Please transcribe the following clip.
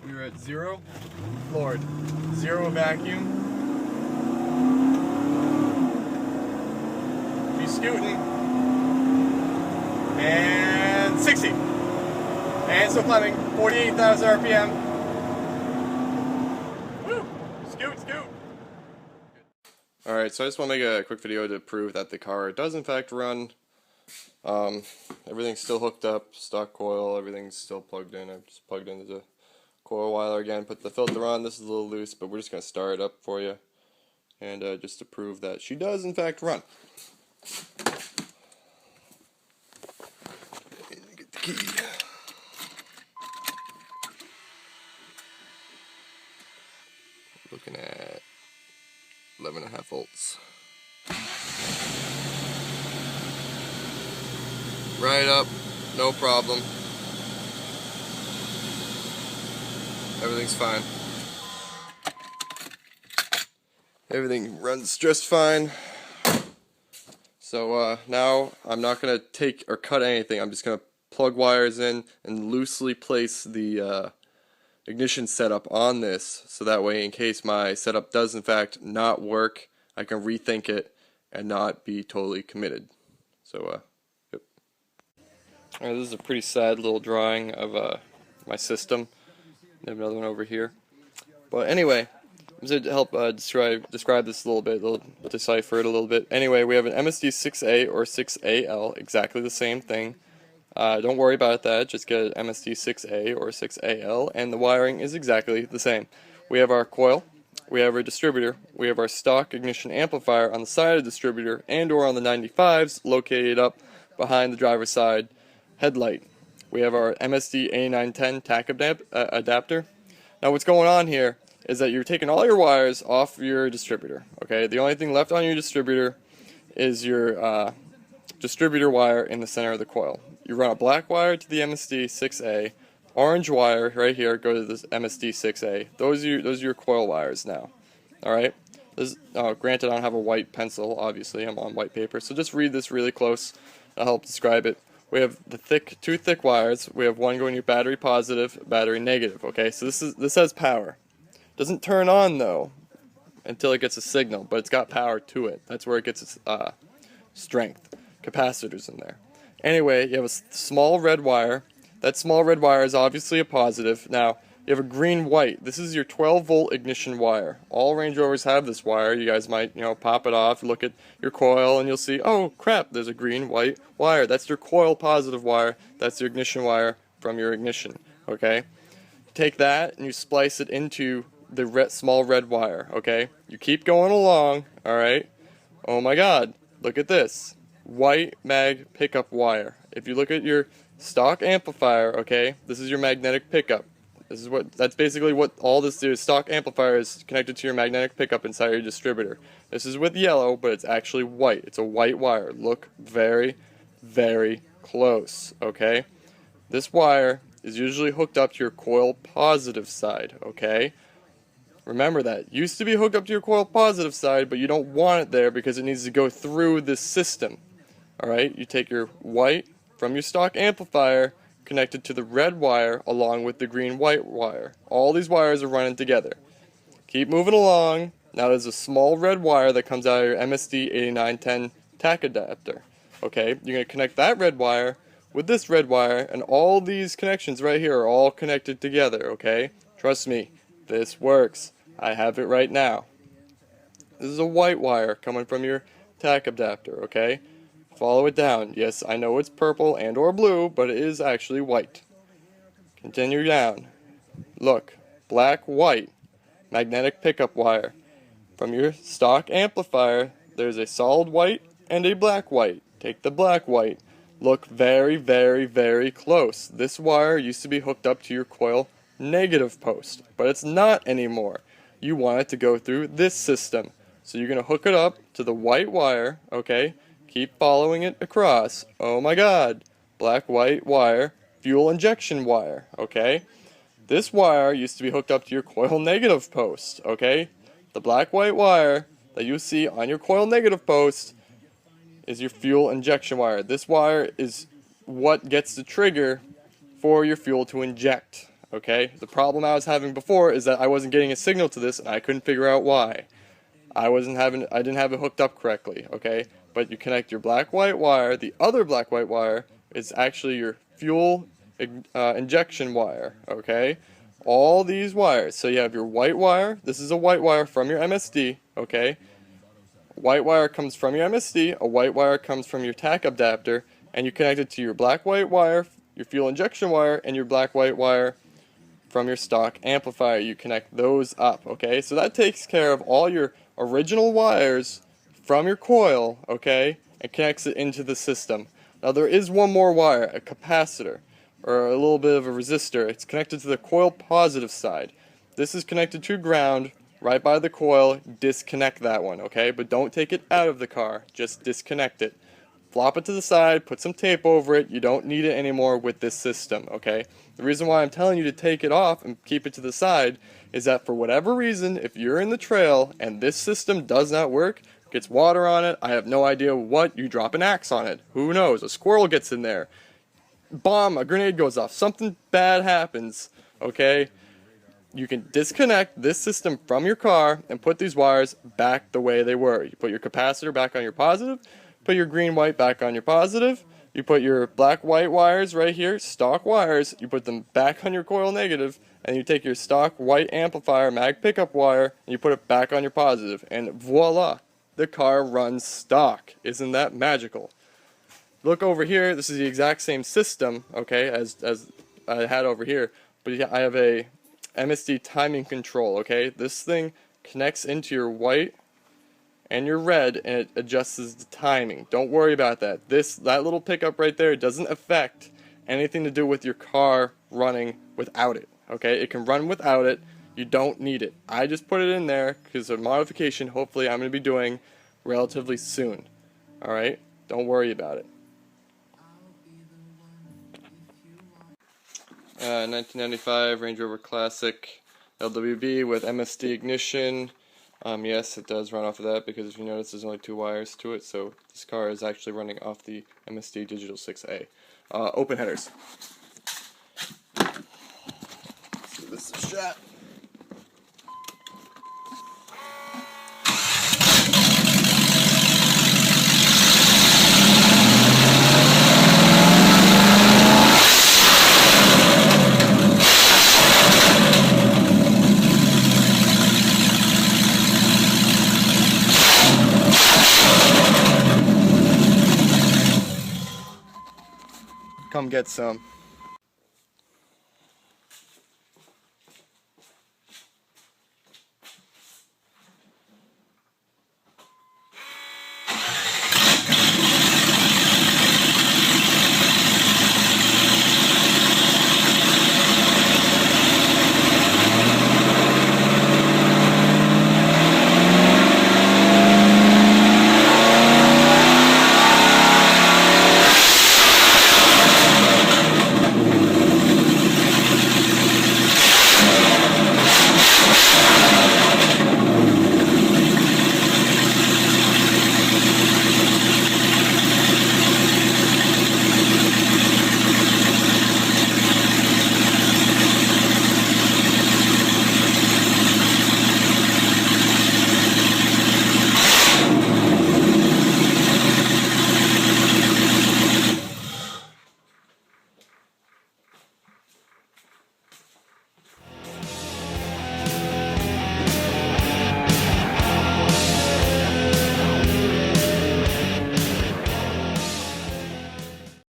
We were at 0, floored. 0 vacuum. She's scooting. And 60. And still climbing. 48,000 RPM. Woo! Scoot, scoot. Alright, so I just want to make a quick video to prove that the car does in fact run. Everything's still hooked up, stock coil, everything's still plugged in. I've just plugged into the coil wire again, put the filter on. This is a little loose, but we're just going to start it up for you. And just to prove that she does in fact run. Get the key. Looking at 11.5 volts. Right up, no problem. Everything's fine. Everything runs just fine. So now I'm not going to take or cut anything. I'm just going to plug wires in and loosely place the ignition setup on this, so that way in case my setup does in fact not work, I can rethink it and not be totally committed. So yep. Alright, this is a pretty sad little drawing of my system. I have another one over here. But anyway, I'm going to help describe this a little bit, decipher it a little bit. Anyway, we have an MSD 6A or 6AL, exactly the same thing. Don't worry about that, just get an MSD 6A or 6AL, and the wiring is exactly the same. We have our coil, we have our distributor, we have our stock ignition amplifier on the side of the distributor and or on the 95s located up behind the driver's side headlight. We have our MSD A910 TAC adapter. Now what's going on here is that you're taking all your wires off your distributor, okay? The only thing left on your distributor is your distributor wire in the center of the coil. You run a black wire to the MSD 6A, orange wire right here, go to this MSD 6A. Those are your coil wires now. Alright? Granted, I don't have a white pencil, obviously, I'm on white paper, so just read this really close. I'll help describe it. We have the two thick wires. We have one going to battery positive, battery negative. Okay, so this has power. Doesn't turn on though until it gets a signal, but it's got power to it. That's where it gets its strength. Capacitors in there. Anyway, you have a small red wire. That small red wire is obviously a positive. Now, you have a green-white. This is your 12-volt ignition wire. All Range Rovers have this wire. You guys might, pop it off, look at your coil, and you'll see, oh, crap, there's a green-white wire. That's your coil positive wire. That's your ignition wire from your ignition, okay? Take that, and you splice it into the small red wire, okay? You keep going along, all right? Oh, my God, look at this. White mag pickup wire. If you look at your stock amplifier, okay, this is your magnetic pickup. That's basically what all this is. Stock amplifier is connected to your magnetic pickup inside your distributor. This is with yellow, but it's actually white. It's a white wire. Look very, very close, okay? This wire is usually hooked up to your coil positive side, okay? Remember that. Used to be hooked up to your coil positive side, but you don't want it there because it needs to go through this system. Alright, you take your white from your stock amplifier, connected to the red wire along with the green-white wire. All these wires are running together. Keep moving along. Now there's a small red wire that comes out of your MSD 8910 TAC adapter. Okay, you're going to connect that red wire with this red wire, and all these connections right here are all connected together, okay? Trust me, this works. I have it right now. This is a white wire coming from your TAC adapter, okay? Follow it down. Yes, I know it's purple and or blue, but it is actually white. Continue down. Look, black, white, magnetic pickup wire. From your stock amplifier, there's a solid white and a black white. Take the black white. Look very, very, very close. This wire used to be hooked up to your coil negative post, but it's not anymore. You want it to go through this system. So you're going to hook it up to the white wire, okay? Keep following it across. Oh my God. Black, white wire, fuel injection wire, okay? This wire used to be hooked up to your coil negative post, okay? The black, white wire that you see on your coil negative post is your fuel injection wire. This wire is what gets the trigger for your fuel to inject, Okay, the problem I was having before is that I wasn't getting a signal to this and I couldn't figure out why. I didn't have it hooked up correctly, okay? But you connect your black-white wire. The other black-white wire is actually your fuel injection wire, okay? All these wires. So you have your white wire. This is a white wire from your MSD, okay? White wire comes from your MSD. A white wire comes from your TAC adapter, and you connect it to your black-white wire, your fuel injection wire, and your black-white wire from your stock amplifier. You connect those up, okay? So that takes care of all your original wires from your coil, okay, and connects it into the system. Now there is one more wire, a capacitor, or a little bit of a resistor. It's connected to the coil positive side. This is connected to ground right by the coil. Disconnect that one, okay? But don't take it out of the car, just disconnect it. Flop it to the side, put some tape over it. You don't need it anymore with this system, okay? The reason why I'm telling you to take it off and keep it to the side is that for whatever reason, if you're in the trail and this system does not work, gets water on it, I have no idea what, you drop an axe on it. Who knows? A squirrel gets in there. Bomb, a grenade goes off. Something bad happens, okay? You can disconnect this system from your car and put these wires back the way they were. You put your capacitor back on your positive, put your green-white back on your positive, you put your black-white wires right here, stock wires, you put them back on your coil negative, and you take your stock white amplifier mag pickup wire, and you put it back on your positive, and voila, the car runs stock. Isn't that magical? Look over here, this is the exact same system, okay, as I had over here, but yeah, I have a MSD timing control, okay? This thing connects into your white and your red, and it adjusts the timing. Don't worry about that. That little pickup right there doesn't affect anything to do with your car running without it, okay? It can run without it. You don't need it. I just put it in there because of a modification hopefully I'm going to be doing relatively soon, alright? Don't worry about it. 1995 Range Rover Classic LWB with MSD ignition. Yes, it does run off of that because if you notice there's only 2 wires to it, so this car is actually running off the MSD Digital 6A. Open headers. Let's give this a shot. Come get some.